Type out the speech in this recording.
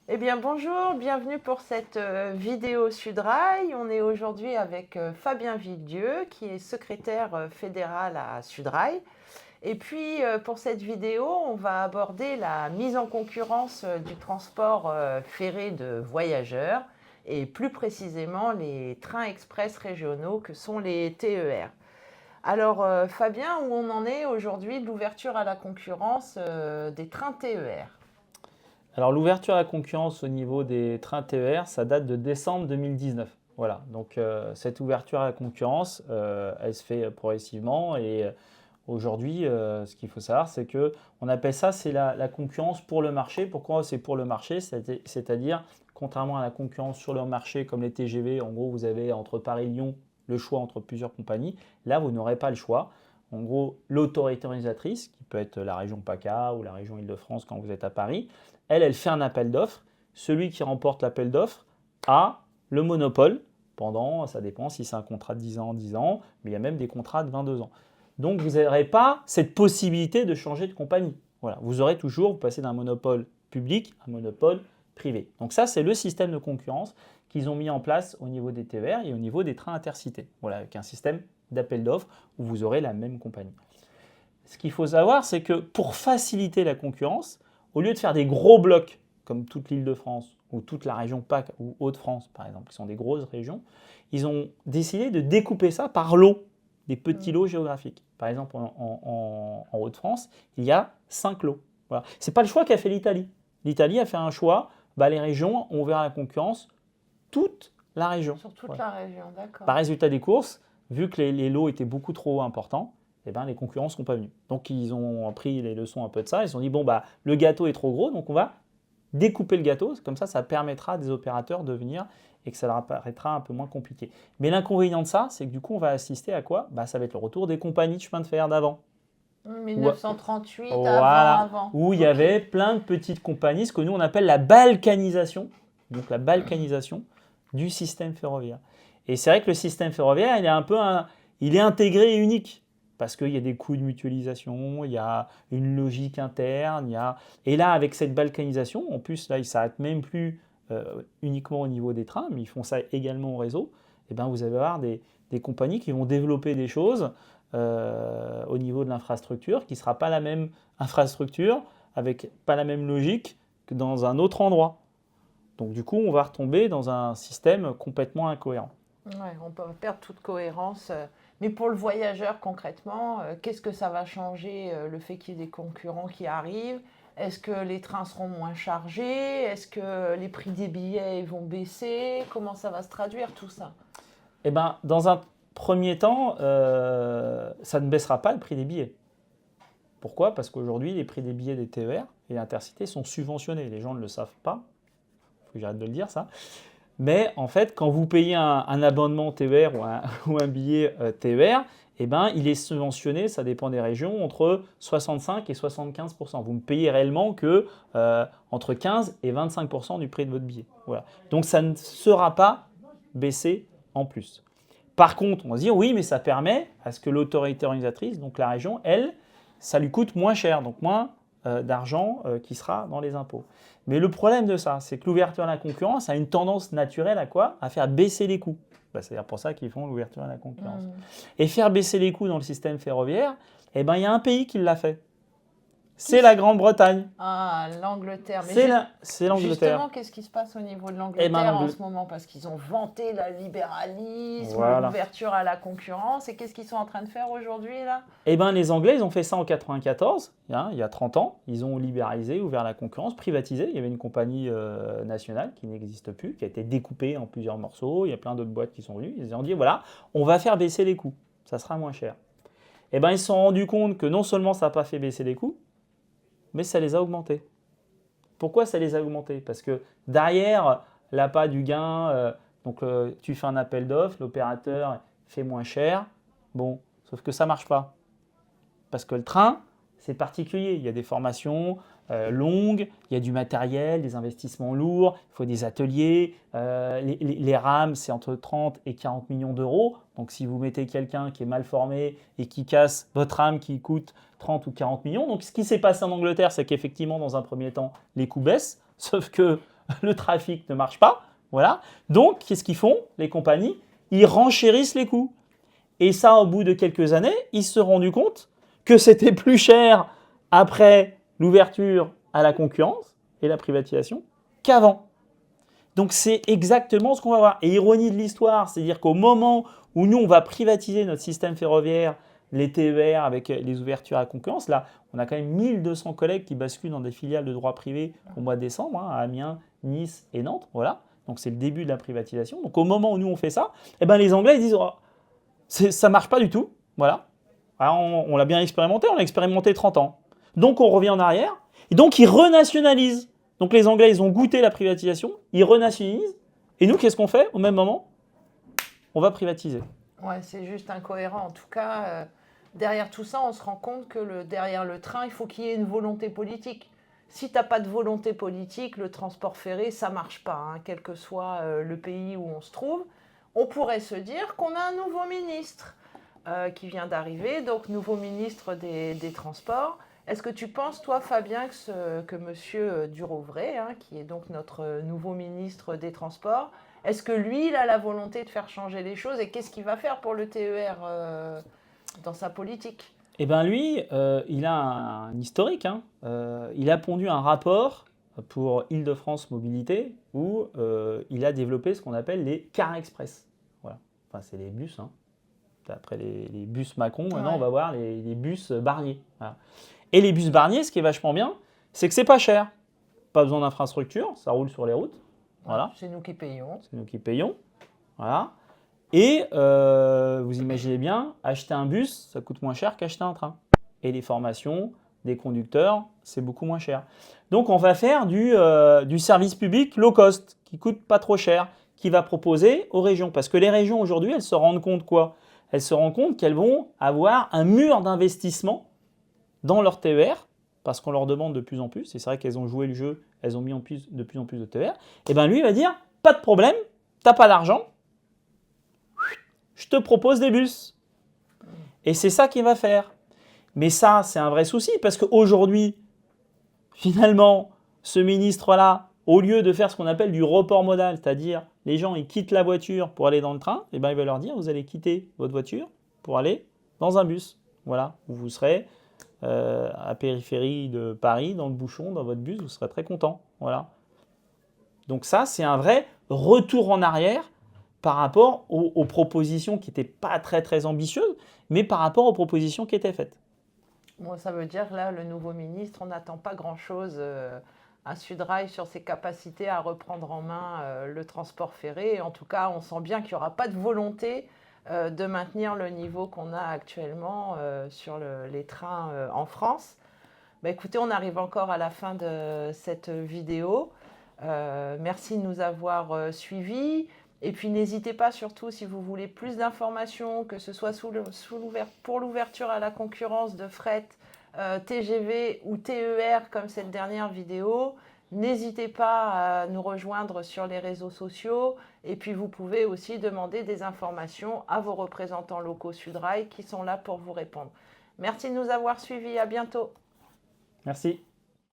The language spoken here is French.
Eh bien bonjour, bienvenue pour cette vidéo Sudrail. On est aujourd'hui avec Fabien Villedieu qui est secrétaire fédéral à Sudrail. Et puis pour cette vidéo, on va aborder la mise en concurrence du transport ferré de voyageurs et plus précisément les trains express régionaux que sont les TER. Alors Fabien, où on en est aujourd'hui de l'ouverture à la concurrence des trains TER? Alors l'ouverture à la concurrence au niveau des trains TER, ça date de décembre 2019. Voilà, donc cette ouverture à la concurrence, elle se fait progressivement et aujourd'hui, ce qu'il faut savoir, c'est que on appelle ça, c'est la concurrence pour le marché. Pourquoi c'est pour le marché? C'est-à-dire, contrairement à la concurrence sur le marché comme les TGV, en gros, vous avez entre Paris et Lyon le choix entre plusieurs compagnies. Là, vous n'aurez pas le choix. En gros, l'autorité organisatrice, qui peut être la région PACA ou la région Île-de-France quand vous êtes à Paris, elle fait un appel d'offres. Celui qui remporte l'appel d'offres a le monopole pendant, ça dépend si c'est un contrat de 10 ans, mais il y a même des contrats de 22 ans. Donc vous n'aurez pas cette possibilité de changer de compagnie. Voilà, vous aurez toujours, vous passez d'un monopole public à un monopole privé. Donc ça, c'est le système de concurrence qu'ils ont mis en place au niveau des TER et au niveau des trains intercités. Voilà, avec un système d'appel d'offres où vous aurez la même compagnie. Ce qu'il faut savoir, c'est que pour faciliter la concurrence, au lieu de faire des gros blocs comme toute l'Île-de-France ou toute la région PAC ou Hauts-de-France par exemple, qui sont des grosses régions, ils ont décidé de découper ça par lots, des petits lots géographiques. Par exemple, en Hauts-de-France, il y a 5 lots. Voilà. Ce n'est pas le choix qu'a fait l'Italie. L'Italie a fait un choix, les régions ont ouvert à la concurrence toute la région. Sur toute Voilà. la région, d'accord. Par résultat des courses, vu que les lots étaient beaucoup trop importants, les concurrents ne sont pas venus. Donc ils ont pris les leçons un peu de ça, ils se sont dit bon le gâteau est trop gros, donc on va découper le gâteau, comme ça permettra à des opérateurs de venir et que ça leur paraîtra un peu moins compliqué. Mais l'inconvénient de ça, c'est que du coup on va assister à quoi? Ça va être le retour des compagnies de chemin de fer d'avant. 1938, Voilà, avant. où il y Ok. avait plein de petites compagnies, ce que nous on appelle la balkanisation, donc la balkanisation du système ferroviaire. Et c'est vrai que le système ferroviaire, il est intégré et unique parce qu'il y a des coûts de mutualisation, il y a une logique interne, et là avec cette balkanisation, en plus là ils s'arrêtent même plus uniquement au niveau des trains, mais ils font ça également au réseau. Et vous allez avoir des compagnies qui vont développer des choses au niveau de l'infrastructure, qui ne sera pas la même infrastructure, avec pas la même logique que dans un autre endroit. Donc du coup, on va retomber dans un système complètement incohérent. Ouais, on peut perdre toute cohérence. Mais pour le voyageur, concrètement, qu'est-ce que ça va changer, le fait qu'il y ait des concurrents qui arrivent? Est-ce que les trains seront moins chargés? Est-ce que les prix des billets vont baisser? Comment ça va se traduire tout ça? Dans un premier temps, ça ne baissera pas le prix des billets. Pourquoi? Parce qu'aujourd'hui, les prix des billets des TER et Intercités sont subventionnés. Les gens ne le savent pas. Il faut que j'arrête de le dire, ça. Mais en fait, quand vous payez un abonnement TER ou un billet TER, il est subventionné, ça dépend des régions, entre 65 et 75%. Vous ne payez réellement que entre 15 et 25% du prix de votre billet. Voilà. Donc ça ne sera pas baissé en plus. Par contre, on va se dire oui, mais ça permet à ce que l'autorité organisatrice, donc la région, elle, ça lui coûte moins cher, donc moins d'argent qui sera dans les impôts. Mais le problème de ça, c'est que l'ouverture à la concurrence a une tendance naturelle à quoi? À faire baisser les coûts. C'est-à-dire pour ça qu'ils font l'ouverture à la concurrence. Et faire baisser les coûts dans le système ferroviaire, il y a un pays qui l'a fait. C'est la Grande-Bretagne. Ah, l'Angleterre. Mais C'est l'Angleterre. justement, qu'est-ce qui se passe au niveau de l'Angleterre en ce moment? Parce qu'ils ont vanté le libéralisme, Voilà. l'ouverture à la concurrence. Et qu'est-ce qu'ils sont en train de faire aujourd'hui, là? Les Anglais, ils ont fait ça en 94, il y a 30 ans. Ils ont libéralisé, ouvert la concurrence, privatisé. Il y avait une compagnie nationale qui n'existe plus, qui a été découpée en plusieurs morceaux. Il y a plein d'autres boîtes qui sont venues. Ils ont dit, voilà, on va faire baisser les coûts. Ça sera moins cher. Ils se sont rendus compte que non seulement ça n'a pas fait baisser les coûts, mais ça les a augmentés. Pourquoi ça les a augmentés? Parce que derrière l'appât du gain, tu fais un appel d'offres, l'opérateur fait moins cher. Bon, sauf que ça ne marche pas. Parce que le train, c'est particulier. Il y a des formations longues, il y a du matériel, des investissements lourds, il faut des ateliers. Les rames, c'est entre 30 et 40 millions d'euros. Donc si vous mettez quelqu'un qui est mal formé et qui casse votre rame qui coûte 30 ou 40 millions. Donc ce qui s'est passé en Angleterre, c'est qu'effectivement, dans un premier temps, les coûts baissent. Sauf que le trafic ne marche pas. Voilà. Donc, qu'est-ce qu'ils font, les compagnies? Ils renchérissent les coûts. Et ça, au bout de quelques années, ils se sont rendus compte que c'était plus cher après l'ouverture à la concurrence et la privatisation qu'avant. Donc c'est exactement ce qu'on va voir. Et ironie de l'histoire, c'est-à-dire qu'au moment où nous, on va privatiser notre système ferroviaire, les TER avec les ouvertures à la concurrence, là, on a quand même 1200 collègues qui basculent dans des filiales de droit privé au mois de décembre, à Amiens, Nice et Nantes. Voilà. Donc c'est le début de la privatisation. Donc au moment où nous, on fait ça, eh ben, les Anglais ils disent oh, ça ne marche pas du tout. Voilà. Alors, on l'a bien expérimenté, on l'a expérimenté 30 ans. Donc on revient en arrière, et donc ils renationalisent. Donc les Anglais, ils ont goûté la privatisation, ils renationalisent, et nous, qu'est-ce qu'on fait au même moment? On va privatiser. Ouais, c'est juste incohérent. En tout cas, derrière tout ça, on se rend compte que derrière le train, il faut qu'il y ait une volonté politique. Si tu n'as pas de volonté politique, le transport ferré, ça ne marche pas, hein, quel que soit le pays où on se trouve. On pourrait se dire qu'on a un nouveau ministre qui vient d'arriver, donc nouveau ministre des Transports. Est-ce que tu penses, toi, Fabien, que M. Durovray, hein, qui est donc notre nouveau ministre des Transports, est-ce que lui, il a la volonté de faire changer les choses et qu'est-ce qu'il va faire pour le TER dans sa politique? Eh bien lui, il a un historique. Hein. Il a pondu un rapport pour Île-de-France Mobilité où il a développé ce qu'on appelle les cars express. Voilà. Enfin, c'est les bus. Hein. Après les bus Macron, maintenant on va voir les bus Barnier. Voilà. Et les bus Barnier, ce qui est vachement bien, c'est que c'est pas cher. Pas besoin d'infrastructure, ça roule sur les routes. Voilà. C'est nous qui payons. C'est nous qui payons. Voilà. Et vous imaginez bien, acheter un bus, ça coûte moins cher qu'acheter un train. Et les formations des conducteurs, c'est beaucoup moins cher. Donc on va faire du service public low cost, qui coûte pas trop cher, qui va proposer aux régions. Parce que les régions aujourd'hui, elles se rendent compte quoi? Elles se rendent compte qu'elles vont avoir un mur d'investissement dans leur TER, parce qu'on leur demande de plus en plus, et c'est vrai qu'elles ont joué le jeu, elles ont mis de plus en plus de TER, et bien lui il va dire, pas de problème, t'as pas d'argent, je te propose des bus. Et c'est ça qu'il va faire. Mais ça, c'est un vrai souci, parce qu'aujourd'hui, finalement, ce ministre-là, au lieu de faire ce qu'on appelle du report modal, c'est-à-dire les gens ils quittent la voiture pour aller dans le train, et ben il va leur dire, vous allez quitter votre voiture pour aller dans un bus. Voilà, où vous serez à la périphérie de Paris, dans le bouchon, dans votre bus, vous serez très content. Voilà. Donc ça, c'est un vrai retour en arrière par rapport aux propositions qui n'étaient pas très très ambitieuses, mais par rapport aux propositions qui étaient faites. Bon, ça veut dire là, le nouveau ministre, on n'attend pas grand-chose à Sudrail sur ses capacités à reprendre en main le transport ferré. En tout cas, on sent bien qu'il n'y aura pas de volonté de maintenir le niveau qu'on a actuellement sur les trains en France. Bah, écoutez, on arrive encore à la fin de cette vidéo. Merci de nous avoir suivis. Et puis n'hésitez pas surtout si vous voulez plus d'informations, que ce soit pour l'ouverture à la concurrence de fret, TGV ou TER comme cette dernière vidéo. N'hésitez pas à nous rejoindre sur les réseaux sociaux et puis vous pouvez aussi demander des informations à vos représentants locaux Sudrail qui sont là pour vous répondre. Merci de nous avoir suivis, à bientôt. Merci.